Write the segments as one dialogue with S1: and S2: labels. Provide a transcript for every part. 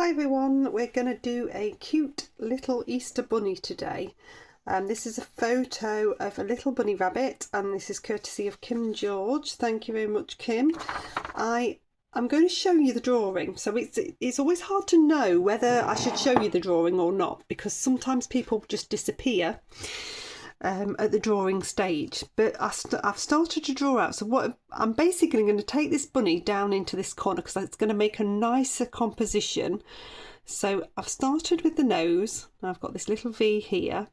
S1: Hi everyone, we're going to do a cute little Easter bunny today. This is a photo of a little bunny rabbit, and this is courtesy of Kim George. Thank you very much, Kim. I'm going to show you the drawing, so it's always hard to know whether I should show you the drawing or not, because sometimes people just disappear at the drawing stage. But I've started to draw out, so what I'm basically going to take this bunny down into this corner because it's going to make a nicer composition. So I've started with the nose. I've got this little V here,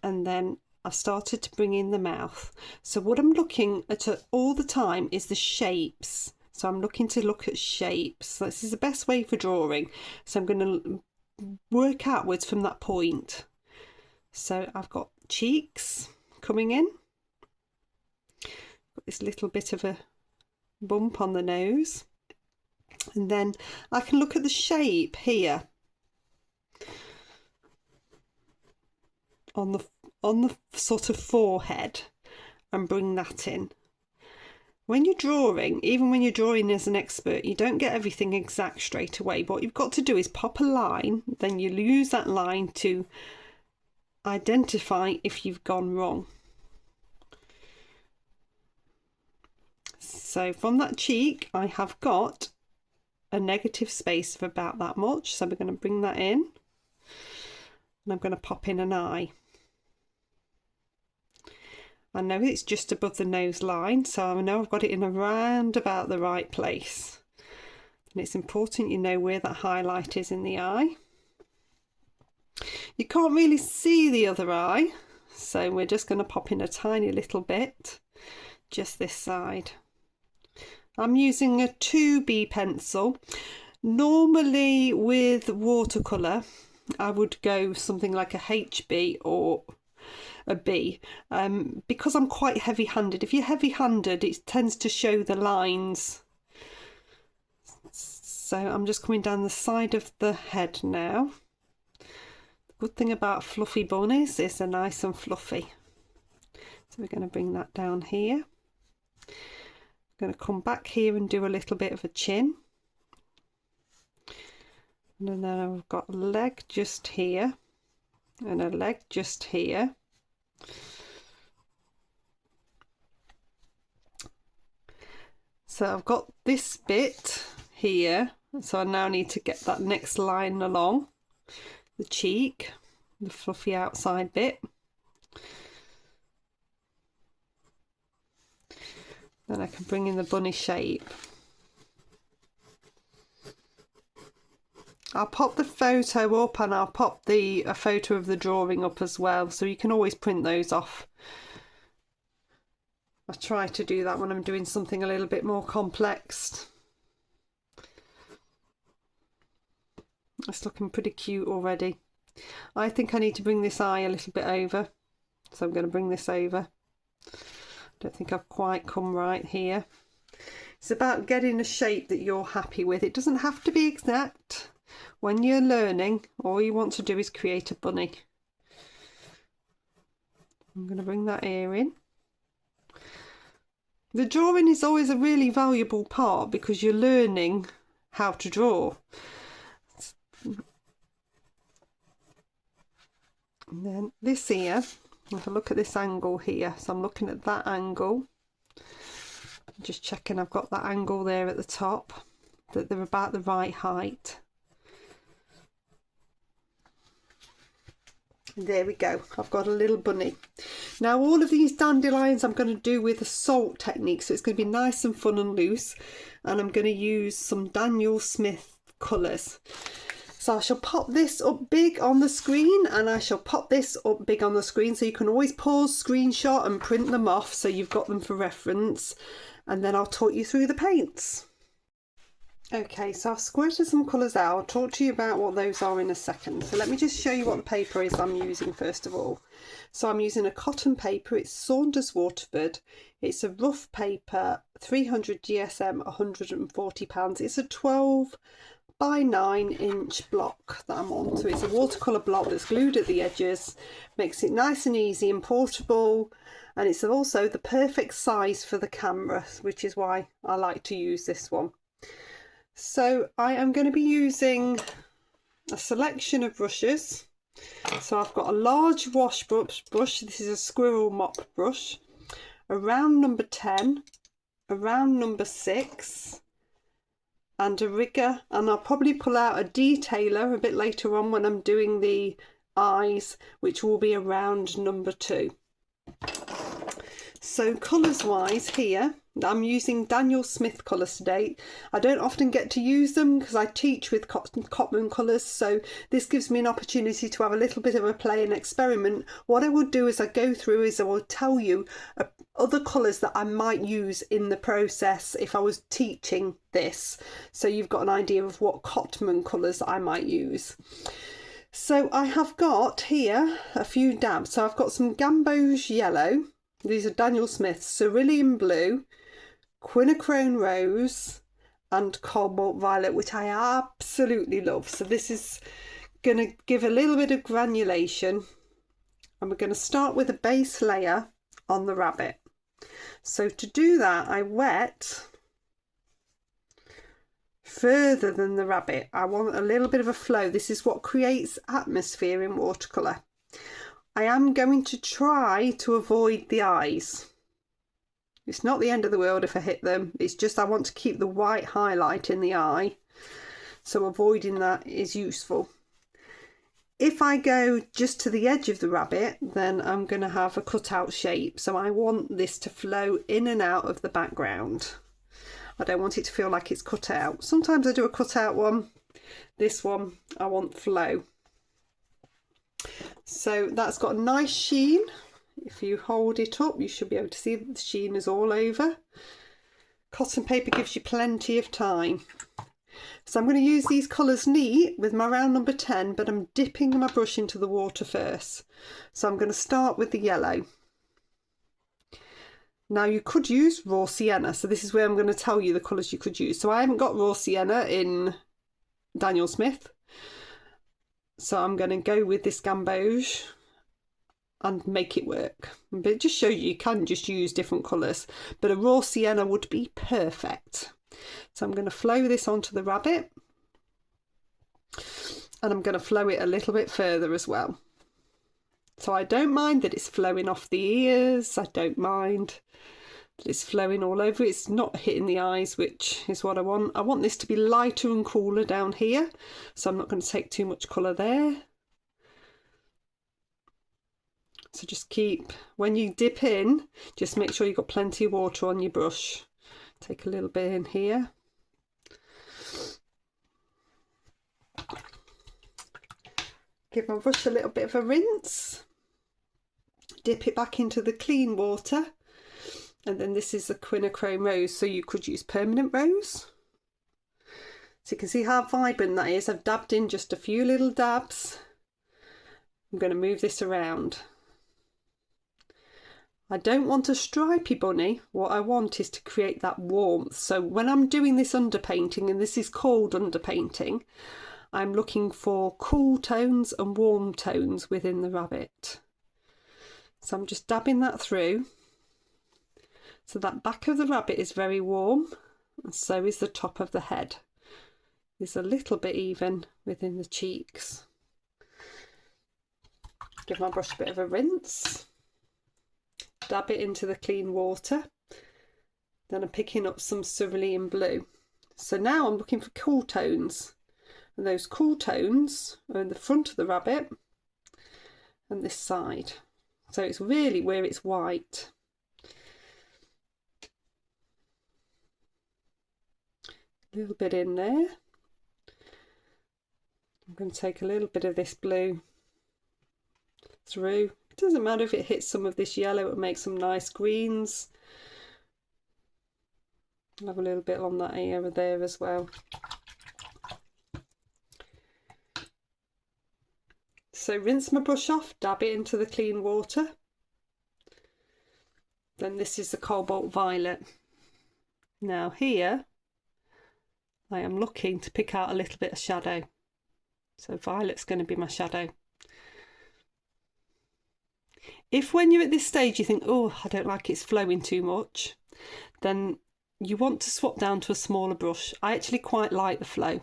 S1: and then I've started to bring in the mouth. So what I'm looking at all the time is the shapes. So I'm looking to look at shapes. This is the best way for drawing. So I'm going to work outwards from that point. So I've got cheeks coming in, got this little bit of a bump on the nose, and then I can look at the shape here on the sort of forehead and bring that in. When you're drawing, even when you're drawing as an expert, you don't get everything exact straight away. But what you've got to do is pop a line, then you use that line to identify if you've gone wrong. So from that cheek I have got a negative space of about that much, so we're going to bring that in, and I'm going to pop in an eye. I know it's just above the nose line, so I know I've got it in around about the right place, and it's important you know where that highlight is in the eye. You can't really see the other eye, so we're just going to pop in a tiny little bit, just this side. I'm using a 2B pencil. Normally with watercolour I would go something like a HB or a B, because I'm quite heavy-handed. If you're heavy-handed, it tends to show the lines. So I'm just coming down the side of the head now. Good thing about fluffy bunnies is they're nice and fluffy. So we're going to bring that down here. I'm going to come back here and do a little bit of a chin. And then I've got a leg just here and a leg just here. So I've got this bit here, so I now need to get that next line along the cheek, the fluffy outside bit. Then I can bring in the bunny shape. I'll pop the photo up, and I'll pop a photo of the drawing up as well, so you can always print those off. I try to do that when I'm doing something a little bit more complex. It's looking pretty cute already. I think I need to bring this eye a little bit over, so I'm going to bring this over. Don't think I've quite come right here. It's about getting a shape that you're happy with. It doesn't have to be exact. When you're learning, all you want to do is create a bunny. I'm going to bring that ear in. The drawing is always a really valuable part because you're learning how to draw. And then this ear, have a look at this angle here. So I'm looking at that angle, just checking I've got that angle there at the top, that they're about the right height. There we go, I've got a little bunny. Now all of these dandelions I'm going to do with a salt technique, so it's going to be nice and fun and loose, and I'm going to use some Daniel Smith colours. So I shall pop this up big on the screen, and I shall pop this up big on the screen, so you can always pause, screenshot and print them off so you've got them for reference, and then I'll talk you through the paints. Okay, so I've squirted some colours out. I'll talk to you about what those are in a second. So let me just show you what the paper is I'm using first of all. So I'm using a cotton paper. It's Saunders Waterford. It's a rough paper, 300 GSM, £140. It's a 12 by 9-inch block that I'm on. So it's a watercolour block that's glued at the edges, makes it nice and easy and portable, and it's also the perfect size for the camera, which is why I like to use this one. So I am going to be using a selection of brushes. So I've got a large wash brush. This is a squirrel mop brush, a round number 10, a round number 6, and a rigger. And I'll probably pull out a detailer a bit later on when I'm doing the eyes, which will be a round number 2. So colours wise here, I'm using Daniel Smith colours today. I don't often get to use them because I teach with Cotman colours, so this gives me an opportunity to have a little bit of a play and experiment. What I will do as I go through is I will tell you other colours that I might use in the process if I was teaching this, so you've got an idea of what Cotman colours I might use. So I have got here a few dabs. So I've got some Gamboge yellow. These are Daniel Smith, cerulean blue, quinachrome rose, and cobalt violet, which I absolutely love. So this is going to give a little bit of granulation, and we're going to start with a base layer on the rabbit. So to do that, I wet further than the rabbit. I want a little bit of a flow. This is what creates atmosphere in watercolour. I am going to try to avoid the eyes. It's not the end of the world if I hit them. It's just I want to keep the white highlight in the eye. So avoiding that is useful. If I go just to the edge of the rabbit, then I'm going to have a cutout shape. So I want this to flow in and out of the background. I don't want it to feel like it's cut out. Sometimes I do a cutout one. This one, I want flow. So that's got a nice sheen. If you hold it up, you should be able to see that the sheen is all over. Cotton paper gives you plenty of time. So I'm going to use these colours neat with my round number 10, but I'm dipping my brush into the water first. So I'm going to start with the yellow. Now you could use raw sienna, so this is where I'm going to tell you the colours you could use. So I haven't got raw sienna in Daniel Smith, so I'm going to go with this Gamboge and make it work. But it just shows you can just use different colours, but a raw sienna would be perfect. So I'm going to flow this onto the rabbit, and I'm going to flow it a little bit further as well. So I don't mind that it's flowing off the ears, I don't mind that it's flowing all over. It's not hitting the eyes, which is what I want. I want this to be lighter and cooler down here, so I'm not going to take too much colour there. So just keep, when you dip in, just make sure you've got plenty of water on your brush. Take a little bit in here. Give my brush a little bit of a rinse. Dip it back into the clean water. And then this is the quinachrome rose, so you could use permanent rose. So you can see how vibrant that is. I've dabbed in just a few little dabs. I'm going to move this around. I don't want a stripy bunny. What I want is to create that warmth. So when I'm doing this underpainting, and this is called underpainting, I'm looking for cool tones and warm tones within the rabbit. So I'm just dabbing that through. So that back of the rabbit is very warm, and so is the top of the head. There's a little bit even within the cheeks. Give my brush a bit of a rinse. Dab it into the clean water. Then I'm picking up some cerulean blue. So now I'm looking for cool tones. And those cool tones are in the front of the rabbit and this side. So it's really where it's white. A little bit in there. I'm going to take a little bit of this blue through. It doesn't matter if it hits some of this yellow, it'll make some nice greens. I'll have a little bit on that area there as well. So rinse my brush off, dab it into the clean water. Then this is the cobalt violet. Now here I am looking to pick out a little bit of shadow. So violet's going to be my shadow. If when you're at this stage you think, oh, I don't like it's flowing too much, then you want to swap down to a smaller brush. I actually quite like the flow.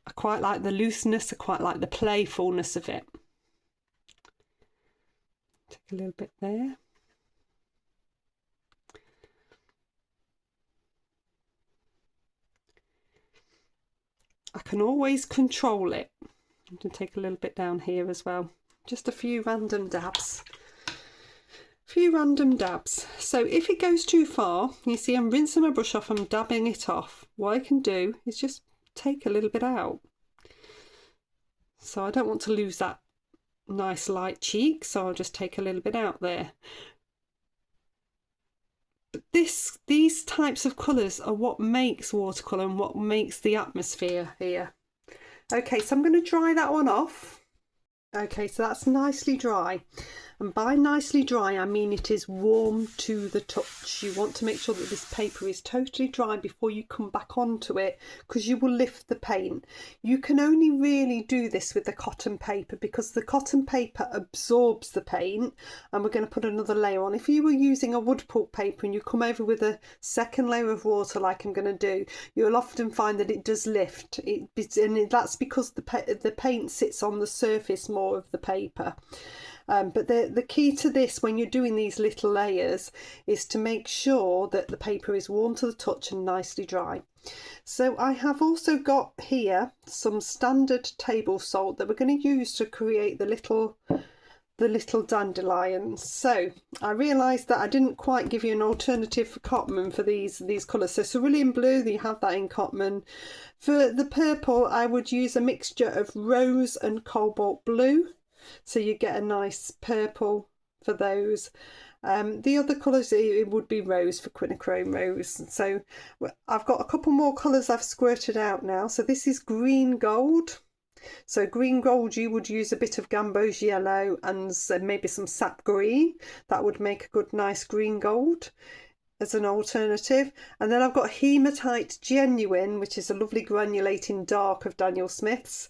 S1: I quite like the looseness, I quite like the playfulness of it. Take a little bit there. I can always control it. I'm going to take a little bit down here as well. Just a few random dabs. So if it goes too far, you see I'm rinsing my brush off, I'm dabbing it off. What I can do is just take a little bit out. So I don't want to lose that nice light cheek, so I'll just take a little bit out there. But these types of colours are what makes watercolour and what makes the atmosphere here. Okay, so I'm going to dry that one off. Okay, so that's nicely dry. And by nicely dry, I mean it is warm to the touch. You want to make sure that this paper is totally dry before you come back onto it, because you will lift the paint. You can only really do this with the cotton paper, because the cotton paper absorbs the paint, and we're going to put another layer on. If you were using a wood pulp paper and you come over with a second layer of water like I'm going to do, you'll often find that it does lift. And that's because the paint sits on the surface more of the paper. But the key to this when you're doing these little layers is to make sure that the paper is warm to the touch and nicely dry. So I have also got here some standard table salt that we're going to use to create the little dandelions. So I realised that I didn't quite give you an alternative for Cotman for these colours. So cerulean blue, you have that in Cotman. For the purple, I would use a mixture of rose and cobalt blue. So you get a nice purple for those. The other colours, it would be rose for quinachrome rose. So I've got a couple more colours I've squirted out now. So this is green gold. So green gold, you would use a bit of Gamboge yellow and maybe some sap green. That would make a good nice green gold as an alternative. And then I've got Hematite Genuine, which is a lovely granulating dark of Daniel Smith's.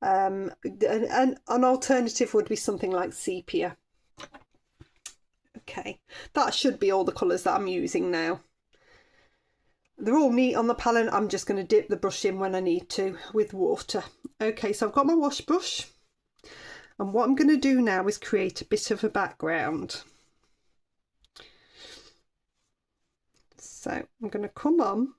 S1: And an alternative would be something like sepia. Okay, that should be all the colours that I'm using now. They're all neat on the palette. I'm just going to dip the brush in when I need to with water. Okay, so I've got my wash brush, and what I'm going to do now is create a bit of a background. So I'm going to come on.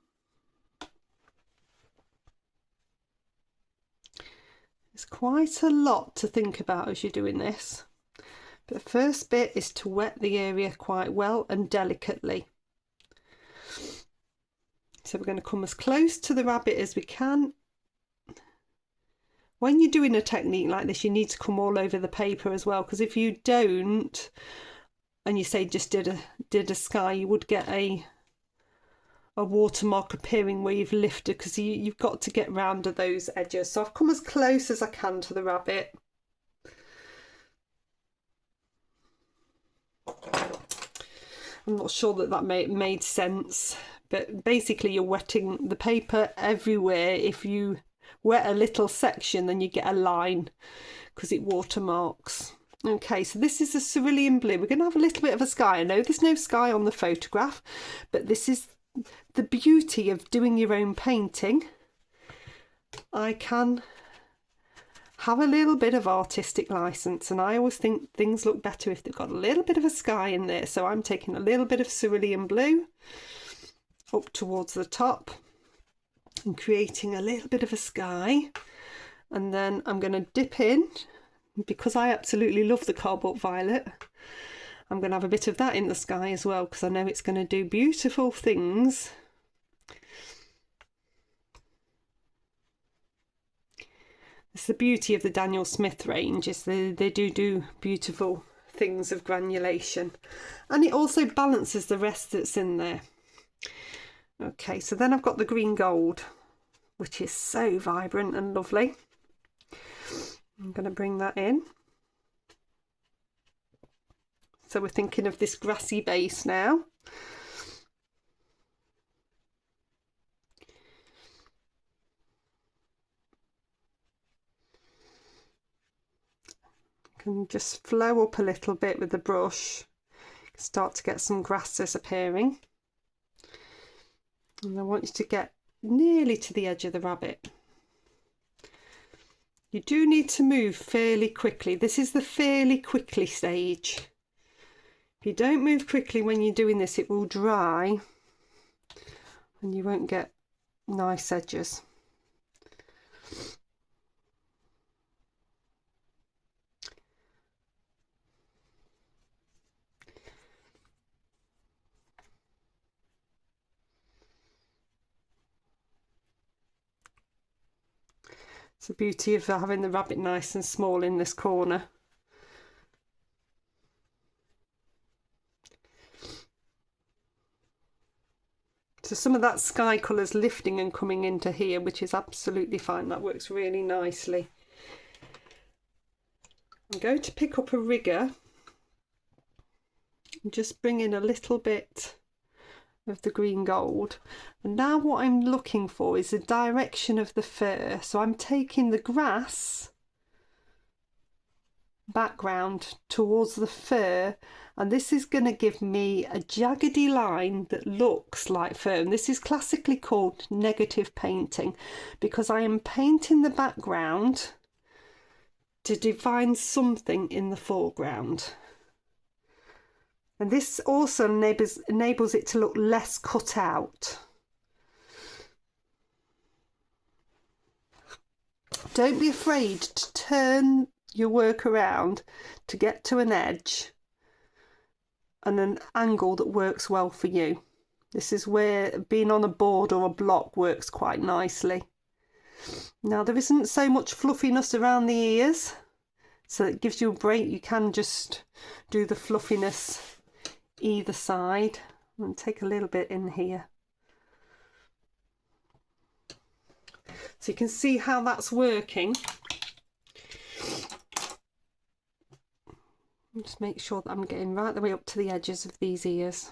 S1: There's quite a lot to think about as you're doing this. But the first bit is to wet the area quite well and delicately. So we're going to come as close to the rabbit as we can. When you're doing a technique like this, you need to come all over the paper as well, because if you don't, and you say just did a sky, you would get a watermark appearing where you've lifted, because you've got to get round to those edges. So I've come as close as I can to the rabbit. I'm not sure that made sense, but basically you're wetting the paper everywhere. If you wet a little section, then you get a line because it watermarks. Okay, so this is a cerulean blue. We're going to have a little bit of a sky. I know there's no sky on the photograph, but this is the beauty of doing your own painting. I can have a little bit of artistic license, and I always think things look better if they've got a little bit of a sky in there. So I'm taking a little bit of cerulean blue up towards the top and creating a little bit of a sky, and then I'm going to dip in, because I absolutely love the cobalt violet. I'm going to have a bit of that in the sky as well, because I know it's going to do beautiful things. It's the beauty of the Daniel Smith range, is they do beautiful things of granulation, and it also balances the rest that's in there. Okay, so then I've got the green gold, which is so vibrant and lovely. I'm going to bring that in. So we're thinking of this grassy base now. Can just flow up a little bit with the brush. Start to get some grasses appearing. And I want you to get nearly to the edge of the rabbit. You do need to move fairly quickly. This is the fairly quickly stage. If you don't move quickly when you're doing this, it will dry and you won't get nice edges. It's the beauty of having the rabbit nice and small in this corner. So some of that sky colour's lifting and coming into here, which is absolutely fine. That works really nicely. I'm going to pick up a rigger and just bring in a little bit of the green gold. And now what I'm looking for is the direction of the fur. So I'm taking the grass background towards the fur, and this is going to give me a jaggedy line that looks like fur. And this is classically called negative painting, because I am painting the background to define something in the foreground. And this also enables it to look less cut out. Don't be afraid to turn your work around to get to an edge and an angle that works well for you. This is where being on a board or a block works quite nicely. Now there isn't so much fluffiness around the ears, so it gives you a break. You can just do the fluffiness either side. And take a little bit in here. So you can see how that's working. Just make sure that I'm getting right the way up to the edges of these ears.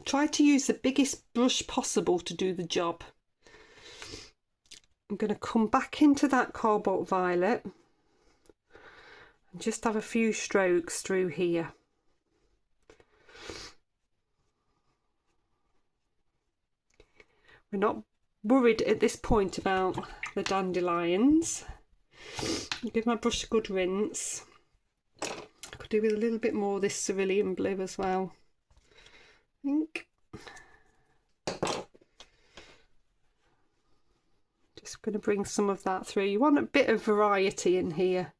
S1: Try to use the biggest brush possible to do the job. I'm going to come back into that cobalt violet and just have a few strokes through here. We're not worried at this point about the dandelions. I'll give my brush a good rinse. I could do with a little bit more of this cerulean blue as well, I think. Just going to bring some of that through. You want a bit of variety in here.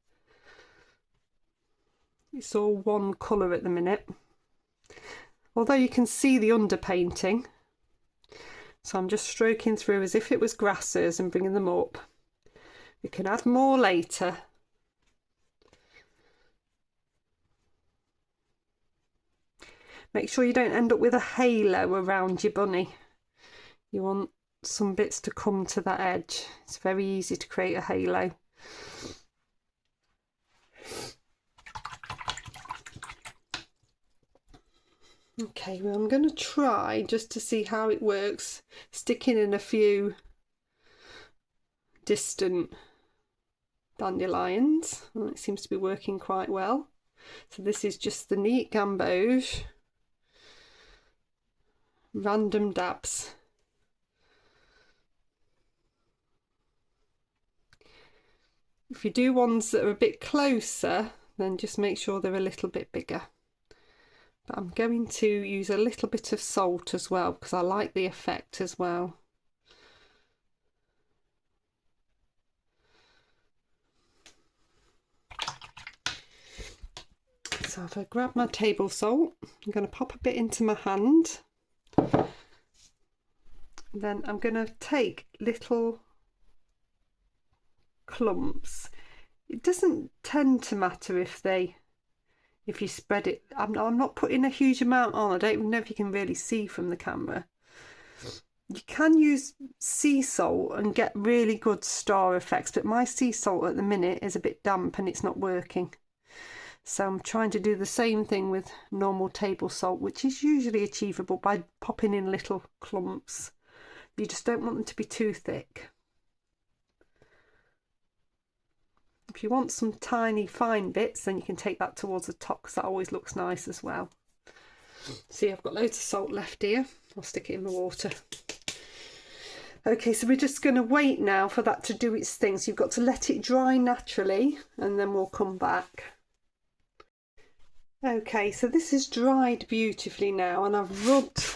S1: It's all one colour at the minute, although you can see the underpainting. So I'm just stroking through as if it was grasses and bringing them up. You can add more later. Make sure you don't end up with a halo around your bunny. You want some bits to come to that edge. It's very easy to create a halo. Okay, well, I'm going to try just to see how it works, sticking in a few distant dandelions. Well, it seems to be working quite well. So this is just the neat gamboge, random dabs. If you do ones that are a bit closer, then just make sure they're a little bit bigger. But I'm going to use a little bit of salt as well, because I like the effect as well. So if I grab my table salt, I'm going to pop a bit into my hand. Then I'm going to take little clumps. It doesn't tend to matter if you spread it. I'm not putting a huge amount on. I don't even know if you can really see from the camera. You can use sea salt and get really good star effects, but my sea salt at the minute is a bit damp and it's not working. So I'm trying to do the same thing with normal table salt, which is usually achievable by popping in little clumps. You just don't want them to be too thick. If you want some tiny fine bits, then you can take that towards the top, because that always looks nice as well. See, I've got loads of salt left here. I'll stick it in the water. Okay, so we're just going to wait now for that to do its thing. So you've got to let it dry naturally and then we'll come back. Okay, so this is dried beautifully now and I've rubbed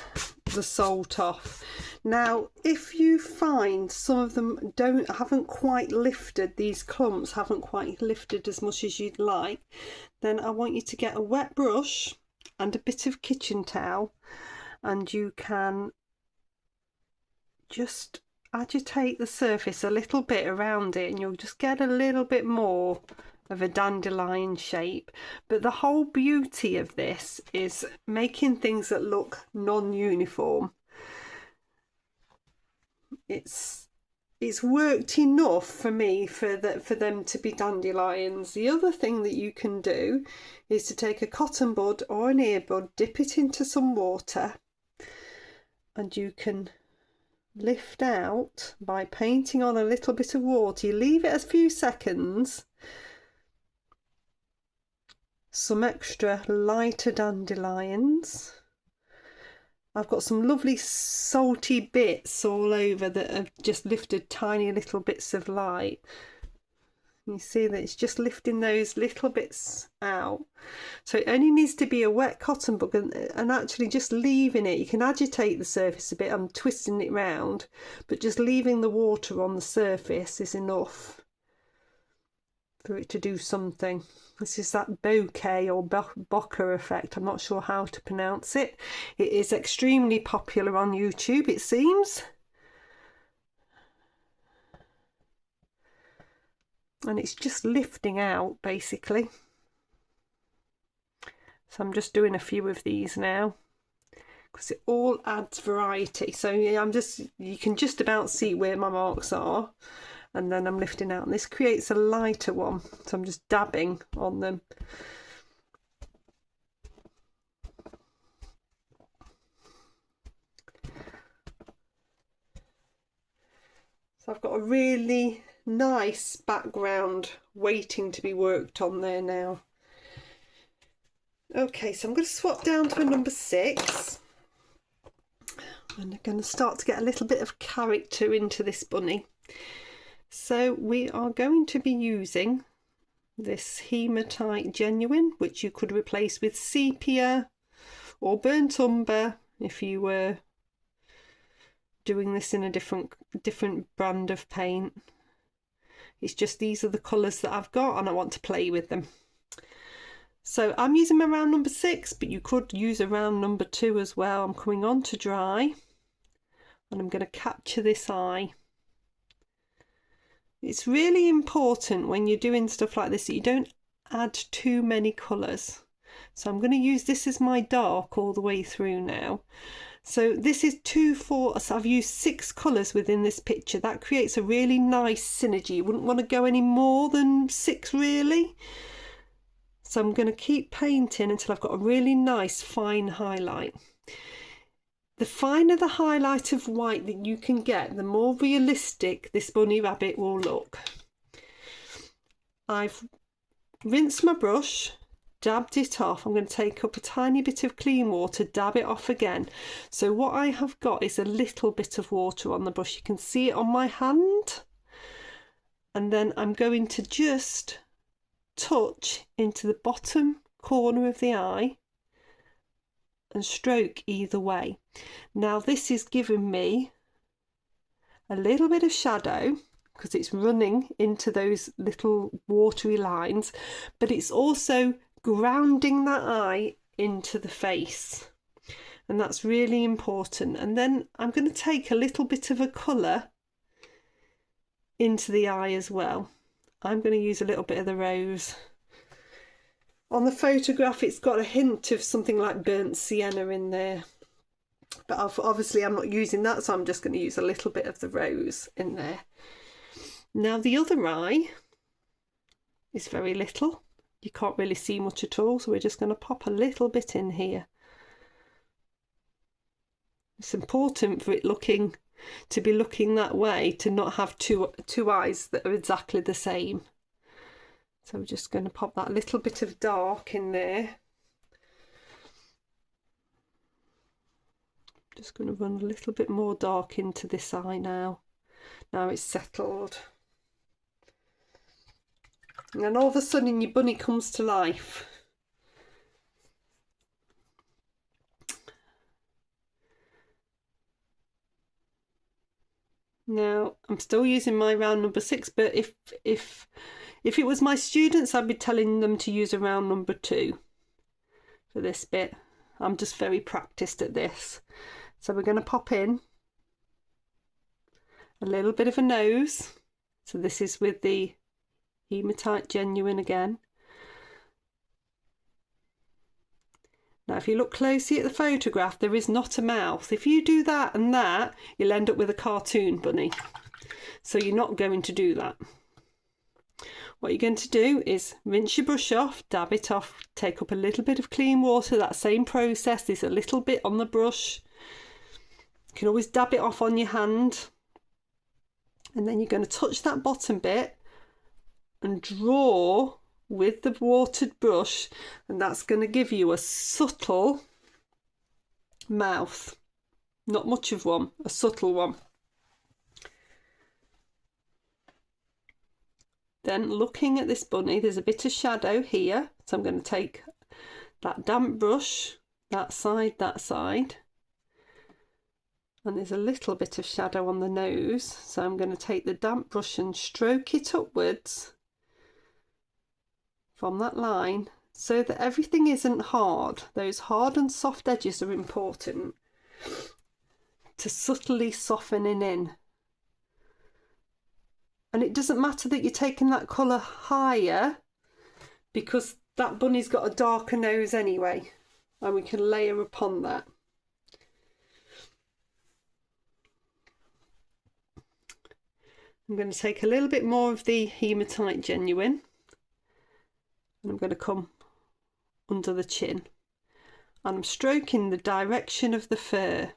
S1: the salt off. Now, if you find some of them haven't quite lifted, these clumps haven't quite lifted as much as you'd like, then I want you to get a wet brush and a bit of kitchen towel and you can just agitate the surface a little bit around it and you'll just get a little bit more of a dandelion shape. But the whole beauty of this is making things that look non-uniform. It's worked enough for me for them to be dandelions. The other thing that you can do is to take a cotton bud or an earbud, dip it into some water, and you can lift out by painting on a little bit of water. You leave it a few seconds, some extra lighter dandelions. I've got some lovely salty bits all over that have just lifted tiny little bits of light. You see that it's just lifting those little bits out. So it only needs to be a wet cotton bud and actually just leaving it. You can agitate the surface a bit. I'm twisting it round, but just leaving the water on the surface is enough for it to do something. This is that bokeh or Bokeh effect. I'm not sure how to pronounce it. It is extremely popular on YouTube, it seems. And it's just lifting out basically. So I'm just doing a few of these now because it all adds variety. So yeah, you can just about see where my marks are, and then I'm lifting out, and this creates a lighter one, so I'm just dabbing on them. So I've got a really nice background waiting to be worked on there now. Okay, so I'm going to swap down to a number 6 and I'm going to start to get a little bit of character into this bunny. So we are going to be using this Hematite Genuine, which you could replace with sepia or burnt umber if you were doing this in a different brand of paint. It's just these are the colours that I've got and I want to play with them. So I'm using my round number 6, but you could use a round number 2 as well. I'm coming on to dry and I'm going to capture this eye. It's really important when you're doing stuff like this that you don't add too many colours. So I'm going to use this as my dark all the way through now. So this is 2, 4, so I've used 6 colours within this picture. That creates a really nice synergy. You wouldn't want to go any more than 6 really. So I'm going to keep painting until I've got a really nice fine highlight. The finer the highlight of white that you can get, the more realistic this bunny rabbit will look. I've rinsed my brush, dabbed it off. I'm going to take up a tiny bit of clean water, dab it off again. So what I have got is a little bit of water on the brush. You can see it on my hand. And then I'm going to just touch into the bottom corner of the eye and stroke either way. Now this is giving me a little bit of shadow because it's running into those little watery lines, but it's also grounding that eye into the face, and that's really important. And then I'm going to take a little bit of a colour into the eye as well. I'm going to use a little bit of the rose. On the photograph it's got a hint of something like burnt sienna in there, but obviously I'm not using that, so I'm just going to use a little bit of the rose in there. Now the other eye is very little. You can't really see much at all, so we're just going to pop a little bit in here. It's important for it to be looking that way, to not have two eyes that are exactly the same. So we're just going to pop that little bit of dark in there. Just going to run a little bit more dark into this eye now. Now it's settled. And then all of a sudden your bunny comes to life. Now I'm still using my round number 6, but if it was my students, I'd be telling them to use a round number 2 for this bit. I'm just very practiced at this. So we're going to pop in a little bit of a nose. So this is with the Hematite Genuine again. Now if you look closely at the photograph, there is not a mouth. If you do that and that, you'll end up with a cartoon bunny. So you're not going to do that. What you're going to do is rinse your brush off, dab it off, take up a little bit of clean water. That same process, there's a little bit on the brush. You can always dab it off on your hand. And then you're going to touch that bottom bit and draw with the watered brush, and that's going to give you a subtle mouth. Not much of one, a subtle one. Then looking at this bunny, there's a bit of shadow here, so I'm going to take that damp brush, that side, and there's a little bit of shadow on the nose, so I'm going to take the damp brush and stroke it upwards from that line so that everything isn't hard. Those hard and soft edges are important to subtly softening in. And it doesn't matter that you're taking that colour higher, because that bunny's got a darker nose anyway, and we can layer upon that. I'm going to take a little bit more of the Hematite Genuine, and I'm going to come under the chin, and I'm stroking the direction of the fur.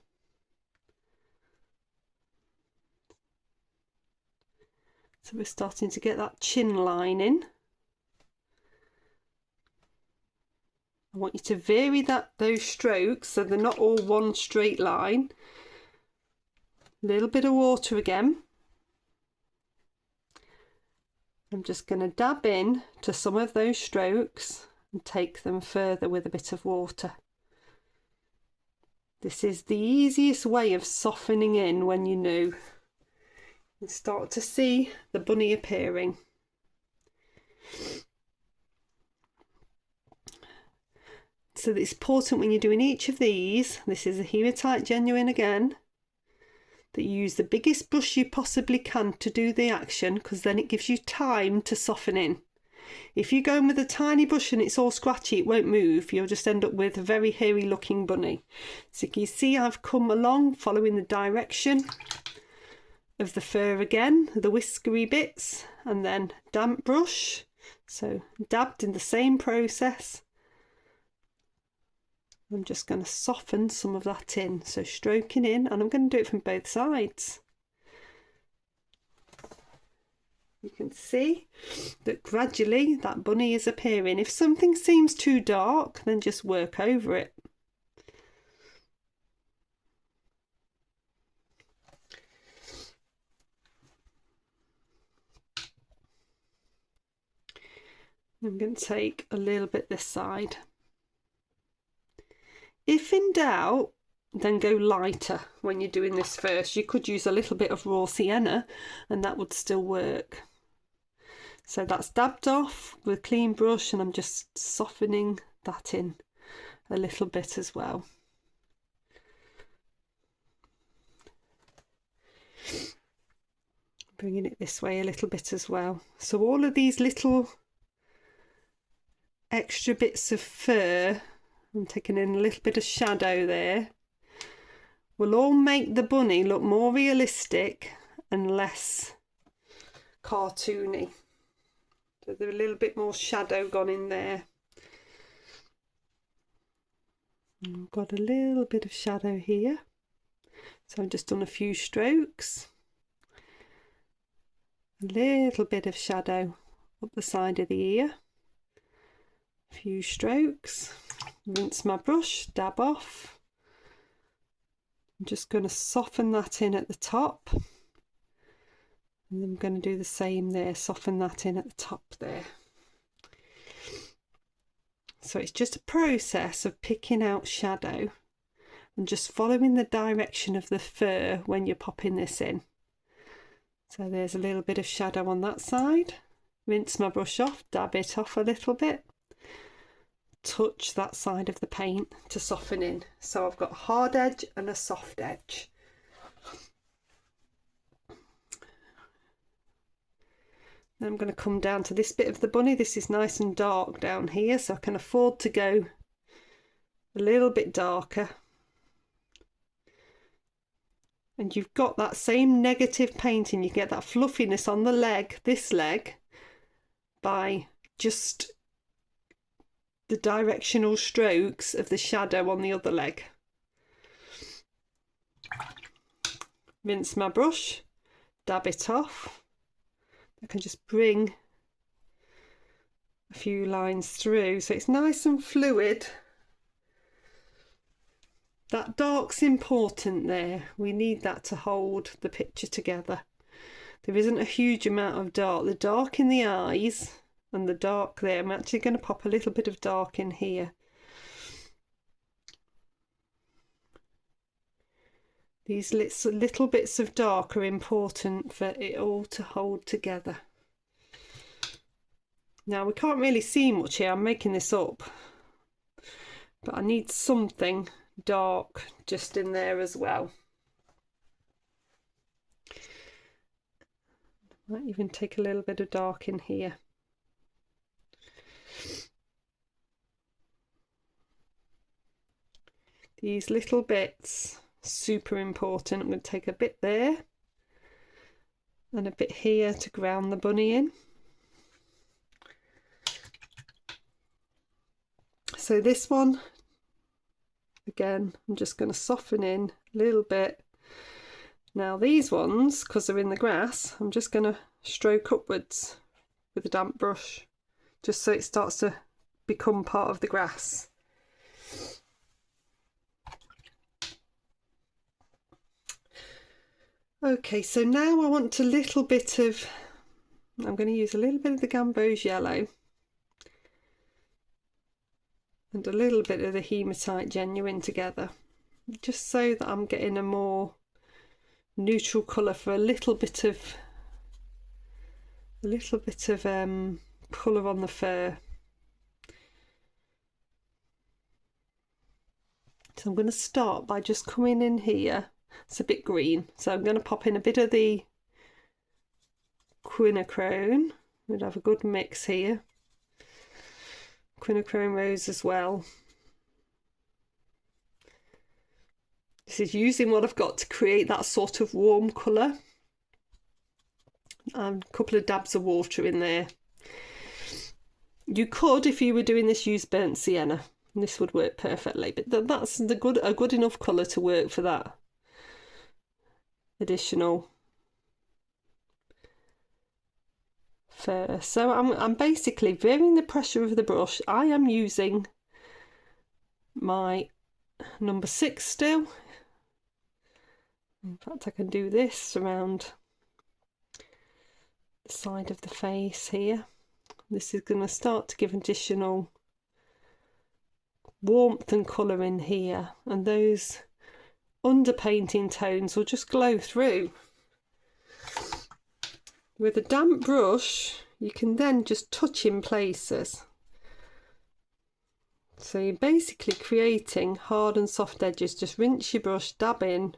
S1: So we're starting to get that chin line in. I want you to vary those strokes so they're not all one straight line. A little bit of water again. I'm just going to dab in to some of those strokes and take them further with a bit of water. This is the easiest way of softening in when you know. You start to see the bunny appearing. So it's important when you're doing each of these, this is a Hematite Genuine again, that you use the biggest brush you possibly can to do the action, because then it gives you time to soften in. If you go in with a tiny brush and it's all scratchy, it won't move. You'll just end up with a very hairy looking bunny. So you can see I've come along following the direction of the fur again, the whiskery bits, and then damp brush. So dabbed in the same process. I'm just going to soften some of that in, so stroking in, and I'm going to do it from both sides. You can see that gradually that bunny is appearing. If something seems too dark, then just work over it. I'm going to take a little bit this side. If in doubt, then go lighter when you're doing this first. You could use a little bit of raw sienna and that would still work. So that's dabbed off with a clean brush, and I'm just softening that in a little bit as well. Bringing it this way a little bit as well. So all of these little extra bits of fur, I'm taking in a little bit of shadow there, will all make the bunny look more realistic and less cartoony. So there's a little bit more shadow gone in there. And I've got a little bit of shadow here. So I've just done a few strokes. A little bit of shadow up the side of the ear. A few strokes. Rinse my brush, dab off. I'm just going to soften that in at the top, and I'm going to do the same there, soften that in at the top there. So it's just a process of picking out shadow and just following the direction of the fur when you're popping this in. So there's a little bit of shadow on that side. Rinse my brush off, dab it off a little bit, touch that side of the paint to soften in. So I've got a hard edge and a soft edge. Then I'm going to come down to this bit of the bunny. This is nice and dark down here, so I can afford to go a little bit darker. And you've got that same negative painting, you get that fluffiness on the leg, this leg, by just the directional strokes of the shadow on the other leg. Rinse my brush, dab it off. I can just bring a few lines through so it's nice and fluid. That dark's important there. We need that to hold the picture together. There isn't a huge amount of dark. The dark in the eyes and the dark there. I'm actually going to pop a little bit of dark in here. These little bits of dark are important for it all to hold together. Now we can't really see much here, I'm making this up, but I need something dark just in there as well. Might even take a little bit of dark in here. These little bits, super important. I'm going to take a bit there and a bit here to ground the bunny in. So this one, again, I'm just going to soften in a little bit. Now these ones, because they're in the grass, I'm just going to stroke upwards with a damp brush, just so it starts to become part of the grass. Okay, so now I want a little bit of, I'm going to use a little bit of the Gamboge yellow and a little bit of the hematite genuine together, just so that I'm getting a more neutral colour for a little bit of colour on the fur. So I'm going to start by just coming in here. It's a bit green, so I'm going to pop in a bit of the quinachrome. We'd have a good mix here. Quinachrome rose as well. This is using what I've got to create that sort of warm colour. And a couple of dabs of water in there. You could, if you were doing this, use burnt sienna. And this would work perfectly, but that's a good enough colour to work for that additional fur. So I'm basically varying the pressure of the brush. I am using my number 6 still. In fact, I can do this around the side of the face here. This is going to start to give additional warmth and colour in here, and those underpainting tones will just glow through. With a damp brush, you can then just touch in places. So you're basically creating hard and soft edges. Just rinse your brush, dab in.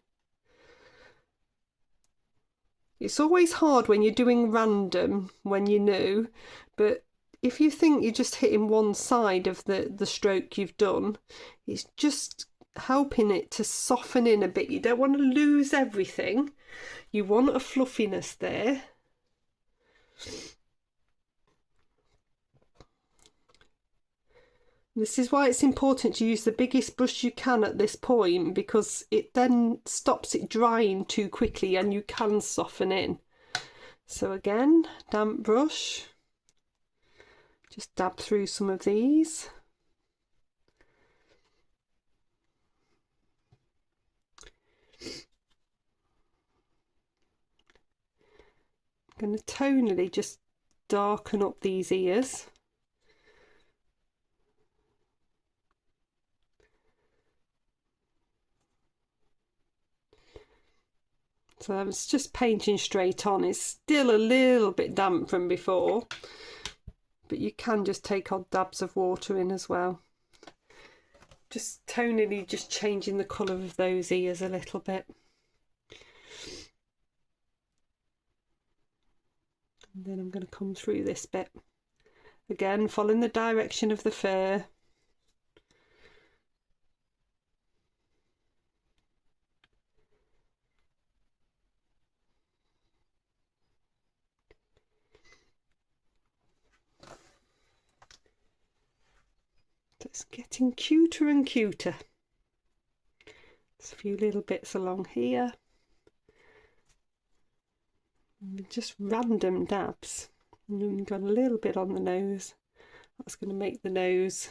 S1: It's always hard when you're doing random, when you're new, but if you think you're just hitting one side of the stroke you've done, it's just helping it to soften in a bit. You don't want to lose everything. You want a fluffiness there. This is why it's important to use the biggest brush you can at this point, because it then stops it drying too quickly and you can soften in. So again, damp brush, just dab through some of these. I'm going to tonally just darken up these ears. So I was just painting straight on. It's still a little bit damp from before, but you can just take odd dabs of water in as well. Just tonally just changing the colour of those ears a little bit. And then I'm going to come through this bit. Again, following the direction of the fur. It's getting cuter and cuter. There's a few little bits along here. And just random dabs. And then we've got a little bit on the nose. That's going to make the nose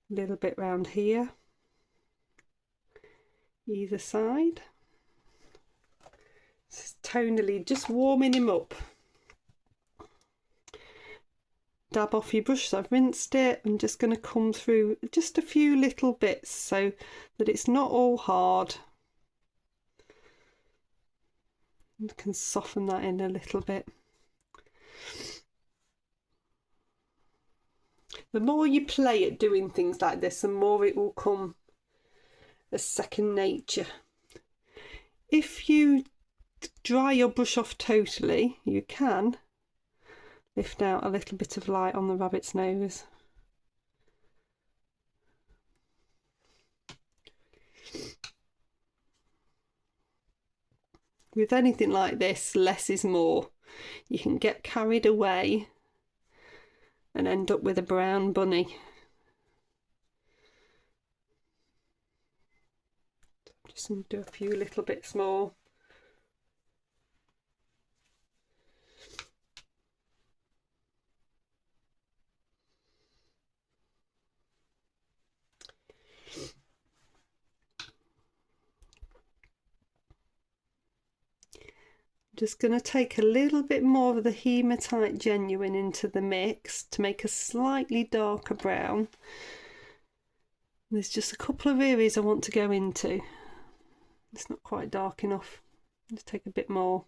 S1: a little bit round here. Either side. Just tonally just warming him up. Dab off your brush, so I've rinsed it. I'm just going to come through just a few little bits so that it's not all hard. And can soften that in a little bit. The more you play at doing things like this, the more it will come as second nature. If you dry your brush off totally, you can lift out a little bit of light on the rabbit's nose. With anything like this, less is more. You can get carried away and end up with a brown bunny. I'm just going to do a few little bits more. Just going to take a little bit more of the hematite genuine into the mix to make a slightly darker brown. There's just a couple of areas I want to go into. It's not quite dark enough. Just take a bit more.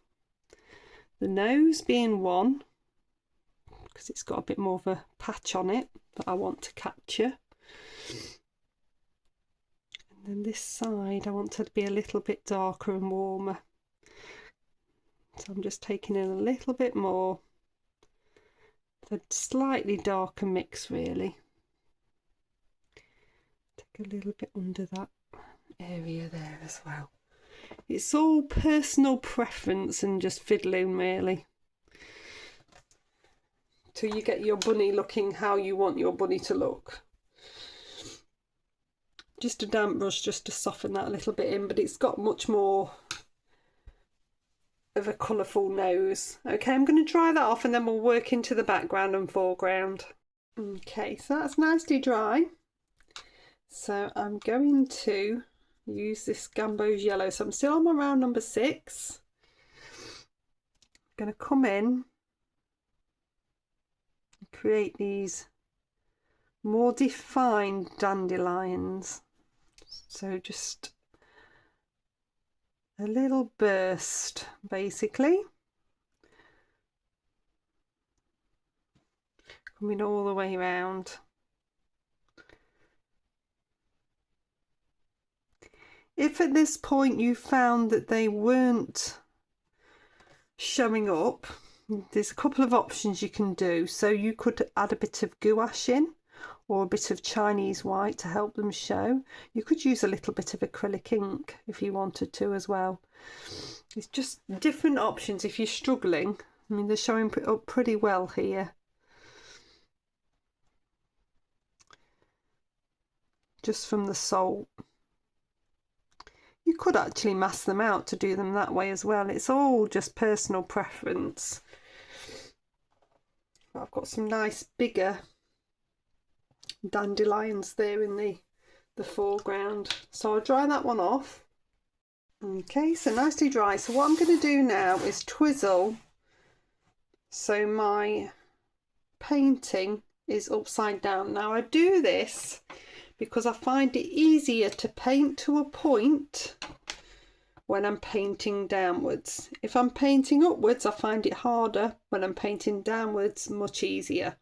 S1: The nose being one, because it's got a bit more of a patch on it that I want to capture. And then this side I want to be a little bit darker and warmer. So I'm just taking in a little bit more. The slightly darker mix really. Take a little bit under that area there as well. It's all personal preference and just fiddling really. Till you get your bunny looking how you want your bunny to look. Just a damp brush just to soften that a little bit in, but it's got much more of a colourful nose. Okay, I'm going to dry that off and then we'll work into the background and foreground. Okay, so that's nicely dry. So I'm going to use this Gambo's yellow. So I'm still on my round number 6. I'm going to come in and create these more defined dandelions. So just a little burst basically, coming all the way around. If at this point you found that they weren't showing up, there's a couple of options you can do. So you could add a bit of gouache in or a bit of Chinese white to help them show. You could use a little bit of acrylic ink if you wanted to as well. It's just different options if you're struggling. I mean, they're showing up pretty well here. Just from the salt. You could actually mask them out to do them that way as well. It's all just personal preference. I've got some nice bigger dandelions there in the foreground, so I'll dry that one off. Okay, so nicely dry. So what I'm going to do now is twizzle so my painting is upside down. Now I do this because I find it easier to paint to a point when I'm painting downwards. If I'm painting upwards, I find it harder. When I'm painting downwards, much easier.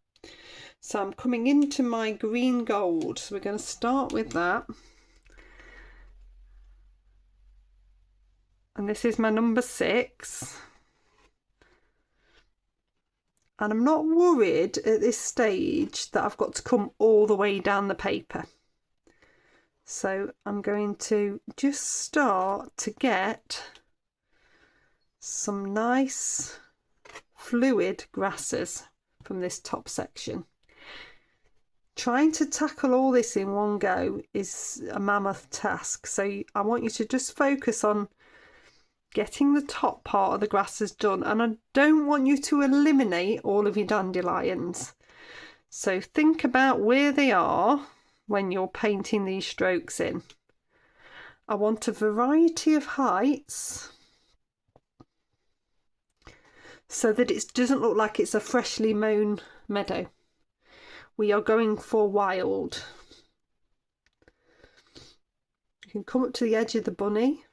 S1: So I'm coming into my green gold. So we're going to start with that. And this is my number 6. And I'm not worried at this stage that I've got to come all the way down the paper. So I'm going to just start to get some nice fluid grasses from this top section. Trying to tackle all this in one go is a mammoth task. So I want you to just focus on getting the top part of the grasses done. And I don't want you to eliminate all of your dandelions. So think about where they are when you're painting these strokes in. I want a variety of heights so that it doesn't look like it's a freshly mown meadow. We are going for wild. You can come up to the edge of the bunny.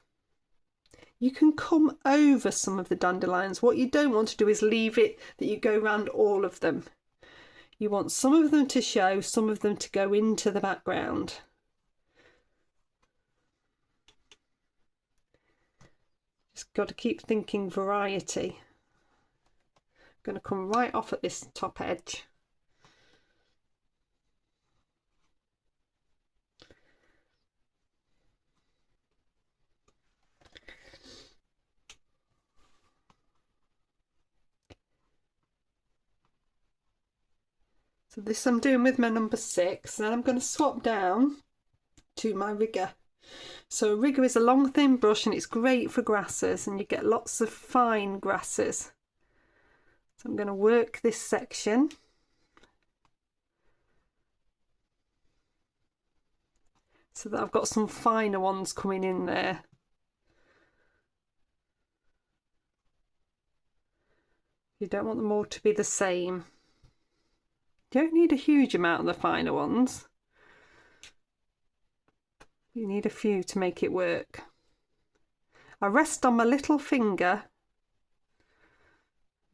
S1: You can come over some of the dandelions. What you don't want to do is leave it that you go around all of them. You want some of them to show, some of them to go into the background. Just got to keep thinking variety. I'm going to come right off at this top edge. So this I'm doing with my number 6. Then I'm going to swap down to my rigger. So a rigger is a long thin brush and it's great for grasses, and you get lots of fine grasses. So I'm going to work this section. So that I've got some finer ones coming in there. You don't want them all to be the same. You don't need a huge amount of the finer ones. You need a few to make it work. I rest on my little finger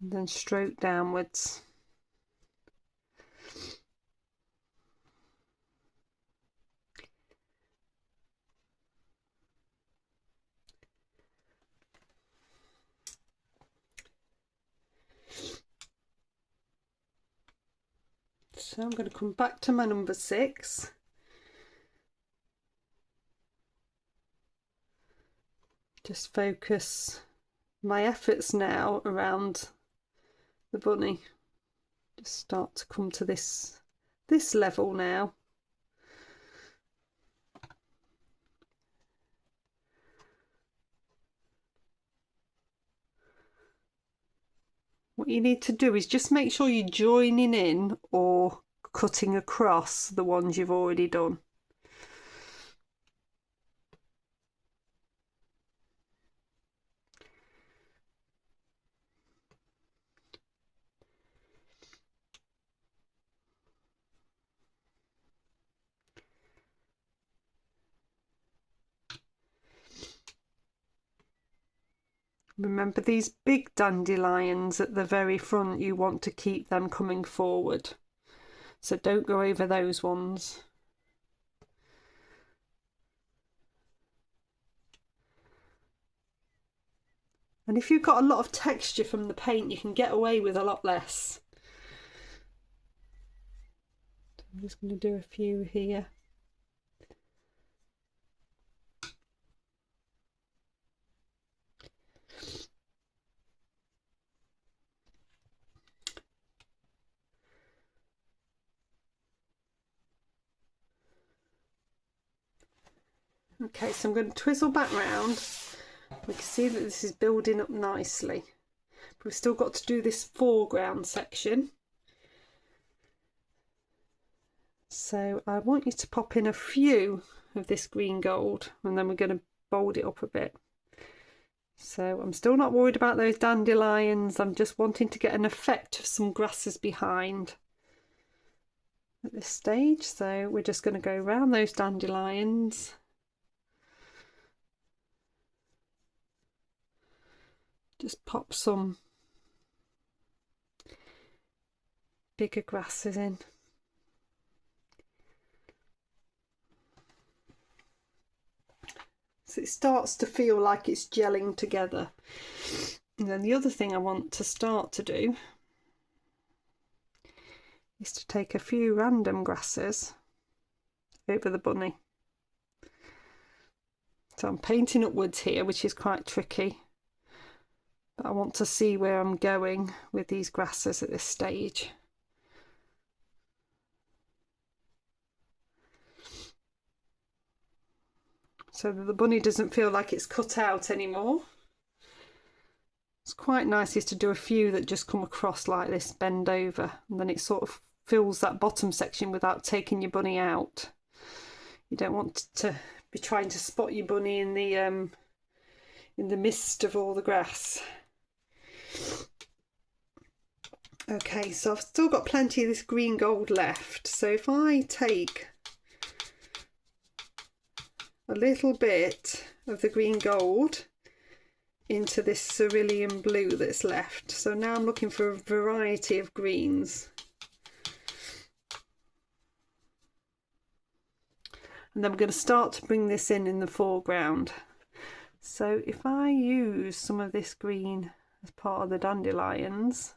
S1: and then stroke downwards. So I'm going to come back to my number 6. Just focus my efforts now around the bunny. Just start to come to this level now. What you need to do is just make sure you're joining in or cutting across the ones you've already done. Remember these big dandelions at the very front, you want to keep them coming forward. So don't go over those ones. And if you've got a lot of texture from the paint, you can get away with a lot less. I'm just going to do a few here. Okay, so I'm going to twizzle back round. We can see that this is building up nicely. But we've still got to do this foreground section. So I want you to pop in a few of this green gold, and then we're going to bold it up a bit. So I'm still not worried about those dandelions. I'm just wanting to get an effect of some grasses behind at this stage. So we're just going to go around those dandelions. Just pop some bigger grasses in. So it starts to feel like it's gelling together. And then the other thing I want to start to do is to take a few random grasses over the bunny. So I'm painting upwards here, which is quite tricky. But I want to see where I'm going with these grasses at this stage. So that the bunny doesn't feel like it's cut out anymore. It's quite nice is to do a few that just come across like this, bend over, and then it sort of fills that bottom section without taking your bunny out. You don't want to be trying to spot your bunny in the mist of all the grass. Okay, so I've still got plenty of this green gold left. So if I take a little bit of the green gold into this cerulean blue that's left. So now I'm looking for a variety of greens. And then we're going to start to bring this in the foreground. So if I use some of this green as part of the dandelions.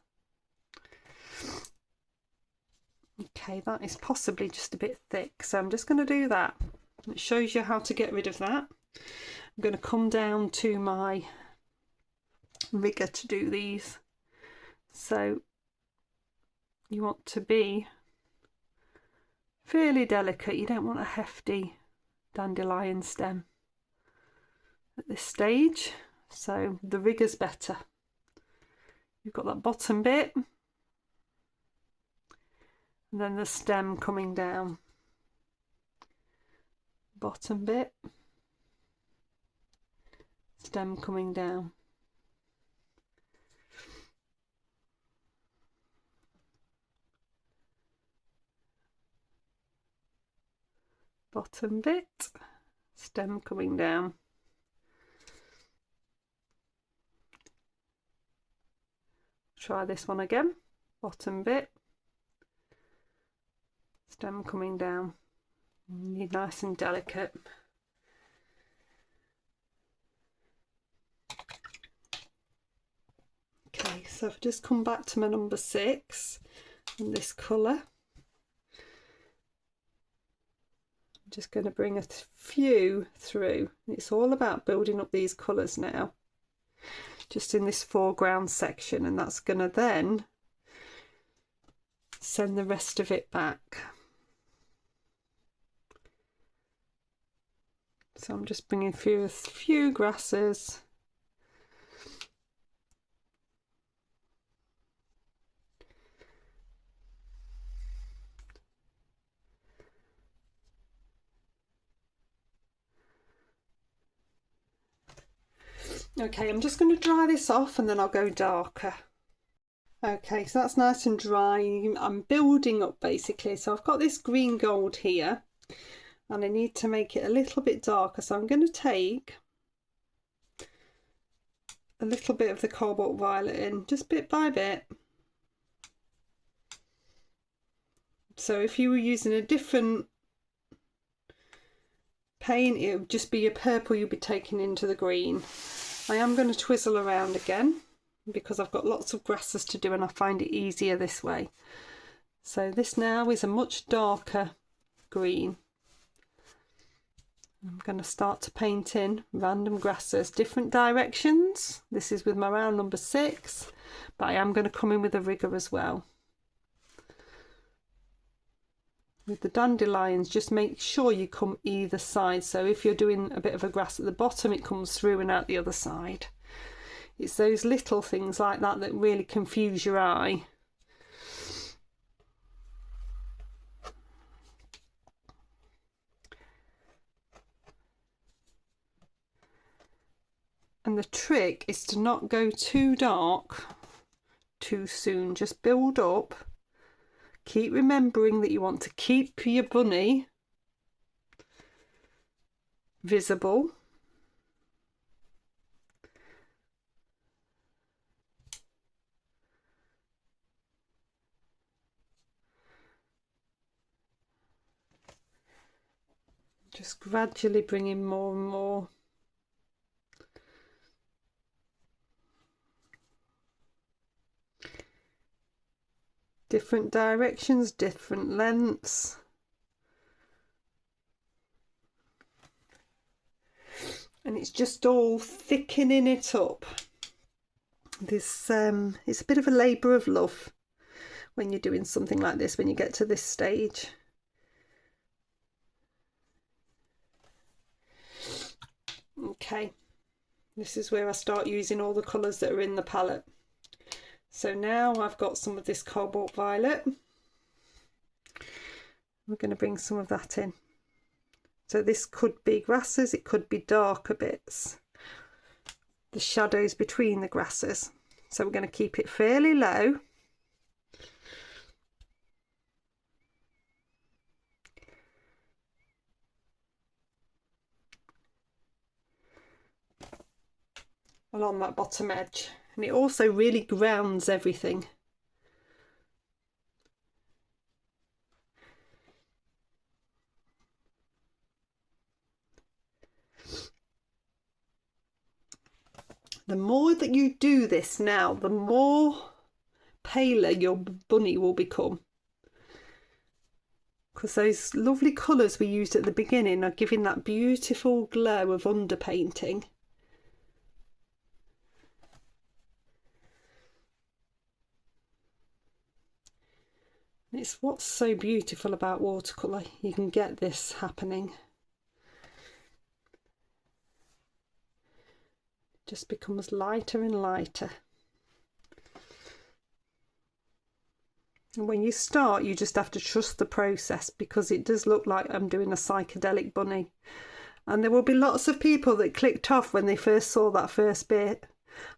S1: Okay, that is possibly just a bit thick. So I'm just going to do that. It shows you how to get rid of that. I'm going to come down to my rigger to do these. So you want to be fairly delicate. You don't want a hefty dandelion stem at this stage. So the rigger's better. You've got that bottom bit and then the stem coming down. Bottom bit, stem coming down. Bottom bit, stem coming down. Try this one again. Bottom bit, stem coming down. You're nice and delicate. Okay, so I've just come back to my number 6 and this colour. I'm just going to bring a few through. It's all about building up these colours now, just in this foreground section, and that's going to then send the rest of it back. So I'm just bringing through a few grasses. Okay, I'm just going to dry this off and then I'll go darker. Okay, so that's nice and dry. I'm building up basically. So I've got this green gold here and I need to make it a little bit darker. So I'm going to take a little bit of the cobalt violet in, just bit by bit. So if you were using a different paint, it would just be your purple you'd be taking into the green. I am going to twizzle around again because I've got lots of grasses to do and I find it easier this way. So this now is a much darker green. I'm going to start to paint in random grasses, different directions. This is with my round number 6, but I am going to come in with a rigger as well. With the dandelions, just make sure you come either side. So if you're doing a bit of a grass at the bottom, it comes through and out the other side. It's those little things like that that really confuse your eye. And And the trick is to not go too dark too soon. Just build up. Keep remembering that you want to keep your bunny visible. Just gradually bring in more and more. Different directions, different lengths. And it's just all thickening it up. This it's a bit of a labour of love when you're doing something like this, when you get to this stage. Okay, this is where I start using all the colours that are in the palette. So now I've got some of this cobalt violet. We're going to bring some of that in. So this could be grasses, it could be darker bits, the shadows between the grasses. So we're going to keep it fairly low. Along that bottom edge, and it also really grounds everything. The more that you do this now, the more paler your bunny will become, because those lovely colours we used at the beginning are giving that beautiful glow of underpainting. It's what's so beautiful about watercolour. You can get this happening. It just becomes lighter and lighter. And when you start, you just have to trust the process, because it does look like I'm doing a psychedelic bunny. And there will be lots of people that clicked off when they first saw that first bit.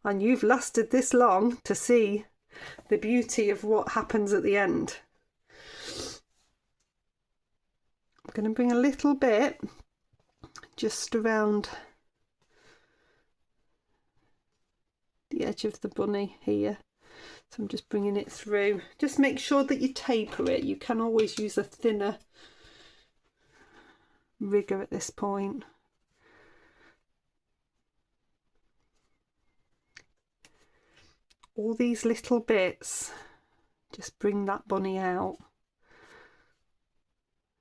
S1: And you've lasted this long to see the beauty of what happens at the end. I'm going to bring a little bit just around the edge of the bunny here. So I'm just bringing it through. Just make sure that you taper it. You can always use a thinner rigger at this point. All these little bits just bring that bunny out.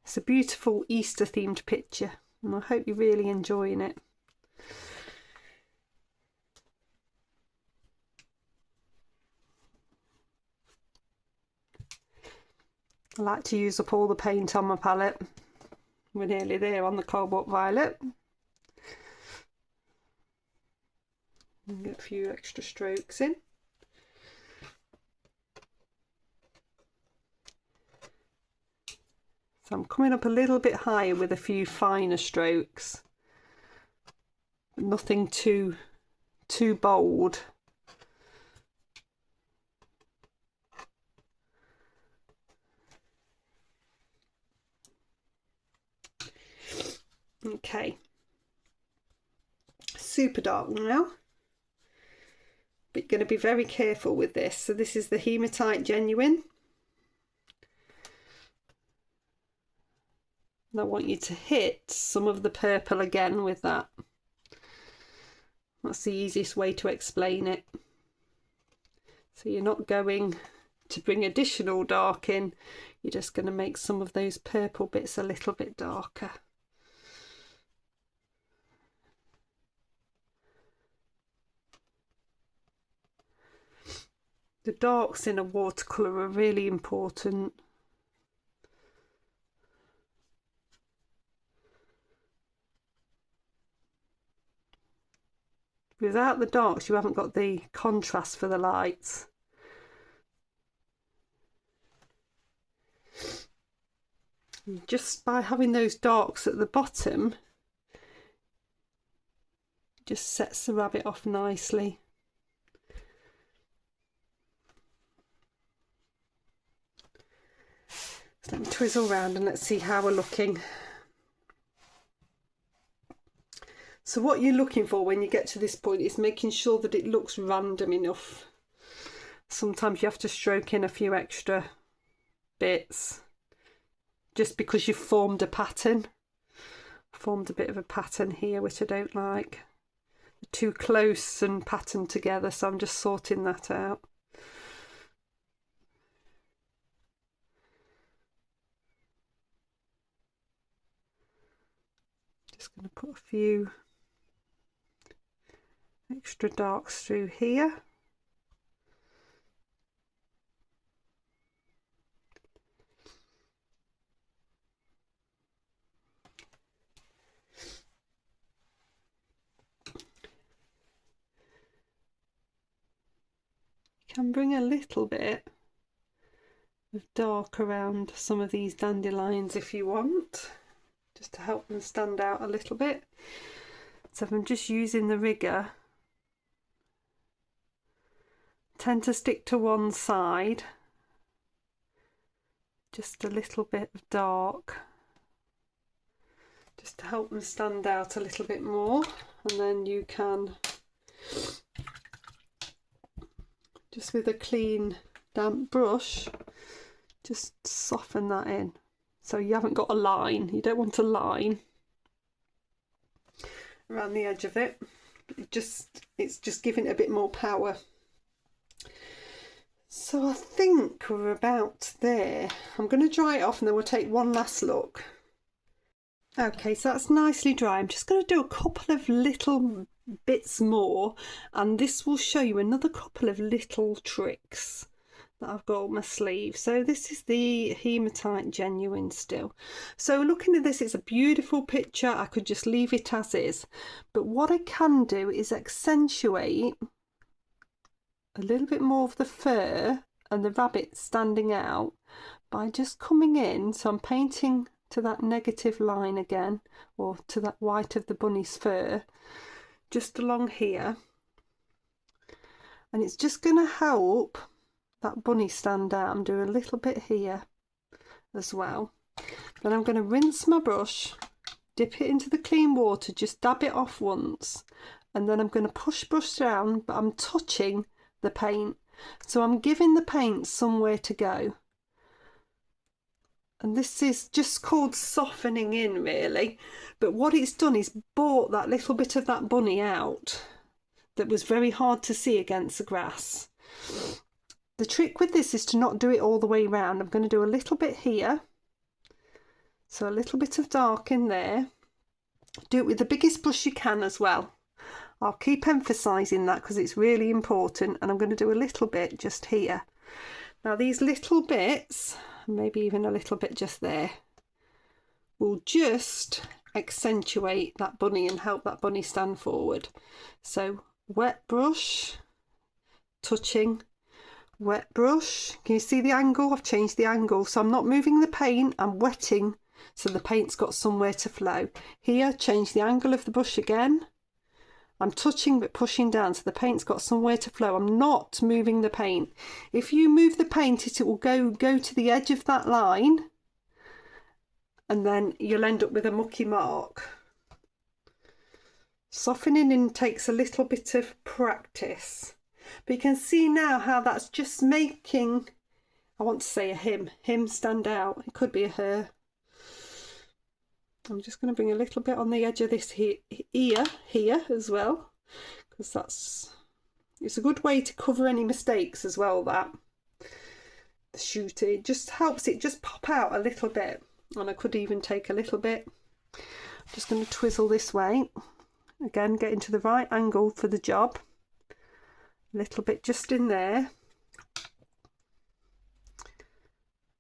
S1: It's a beautiful Easter themed picture, and I hope you're really enjoying it. I like to use up all the paint on my palette. We're nearly there on the cobalt violet. And get a few extra strokes in. So I'm coming up a little bit higher with a few finer strokes. Nothing too bold. Okay. Super dark now. But you're going to be very careful with this. So this is the Hematite Genuine. And I want you to hit some of the purple again with that. That's the easiest way to explain it. So you're not going to bring additional dark in, you're just going to make some of those purple bits a little bit darker. The darks in a watercolour are really important. Without the darks, you haven't got the contrast for the lights. Just by having those darks at the bottom, just sets the rabbit off nicely. So let me twizzle around and let's see how we're looking. So what you're looking for when you get to this point is making sure that it looks random enough. Sometimes you have to stroke in a few extra bits just because you've formed a pattern. Formed a bit of a pattern here, which I don't like. They're too close and patterned together, so I'm just sorting that out. Just going to put a few extra darks through here. You can bring a little bit of dark around some of these dandelions if you want, just to help them stand out a little bit. So if I'm just using the rigger, tend to stick to one side, just a little bit of dark, just to help them stand out a little bit more, and then you can just with a clean damp brush just soften that in so you haven't got a line. You don't want a line around the edge of it. It's just giving it a bit more power. So I think we're about there. I'm going to dry it off and then we'll take one last look. Okay, so that's nicely dry. I'm just going to do a couple of little bits more, and this will show you another couple of little tricks that I've got on my sleeve. So this is the Hematite Genuine still. So looking at this, it's a beautiful picture. I could just leave it as is, but what I can do is accentuate a little bit more of the fur and the rabbit standing out by just coming in. So I'm painting to that negative line again, or to that white of the bunny's fur, just along here, and it's just going to help that bunny stand out. I'm doing a little bit here as well. Then I'm going to rinse my brush, dip it into the clean water, just dab it off once, and then I'm going to push brush down, but I'm touching the paint, so I'm giving the paint somewhere to go. And this is just called softening in, really. But what it's done is brought that little bit of that bunny out that was very hard to see against the grass. The trick with this is to not do it all the way around. I'm going to do a little bit here. So a little bit of dark in there. Do it with the biggest brush you can as well. I'll keep emphasising that because it's really important. And I'm going to do a little bit just here. Now these little bits, maybe even a little bit just there, will just accentuate that bunny and help that bunny stand forward. So wet brush, touching, wet brush. Can you see the angle? I've changed the angle, so I'm not moving the paint, I'm wetting so the paint's got somewhere to flow. Here, change the angle of the brush again. I'm touching but pushing down so the paint's got somewhere to flow. I'm not moving the paint. If you move the paint, it will go to the edge of that line, and then you'll end up with a mucky mark. Softening in takes a little bit of practice. But you can see now how that's just making, I want to say a him stand out. It could be a her. I'm just going to bring a little bit on the edge of this ear here as well, because it's a good way to cover any mistakes as well. That the shoot, it just helps it just pop out a little bit, and I could even take a little bit. I'm just going to twizzle this way again, get into the right angle for the job. A little bit just in there,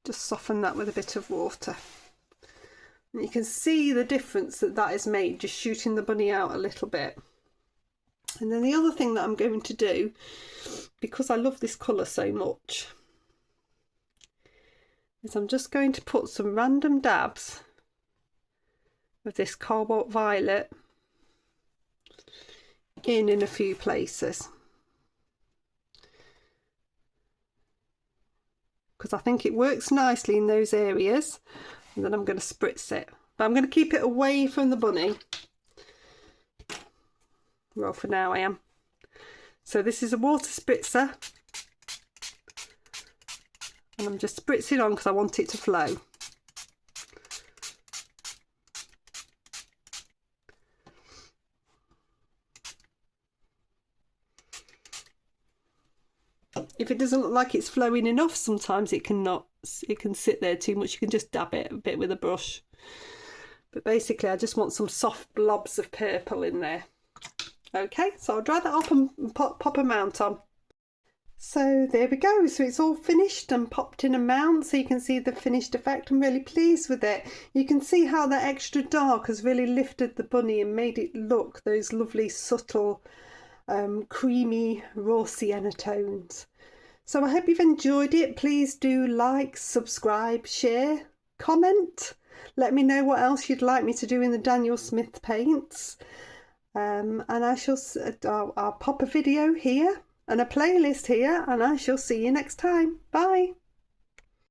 S1: just soften that with a bit of water. And you can see the difference that has made, just shooting the bunny out a little bit. And then the other thing that I'm going to do, because I love this colour so much, is I'm just going to put some random dabs of this cobalt violet in a few places, because I think it works nicely in those areas. And then I'm going to spritz it, but I'm going to keep it away from the bunny. Well, for now I am. So this is a water spritzer, and I'm just spritzing on because I want it to flow. If it doesn't look like it's flowing enough, sometimes it can sit there too much. You can just dab it a bit with a brush. But basically I just want some soft blobs of purple in there. Okay, so I'll dry that up and pop a mount on. So there we go. So it's all finished and popped in a mount, so you can see the finished effect. I'm really pleased with it. You can see how that extra dark has really lifted the bunny and made it look those lovely subtle creamy raw sienna tones. So I hope you've enjoyed it. Please do like, subscribe, share, comment. Let me know what else you'd like me to do in the Daniel Smith paints. And I'll pop a video here and a playlist here, and I shall see you next time. Bye.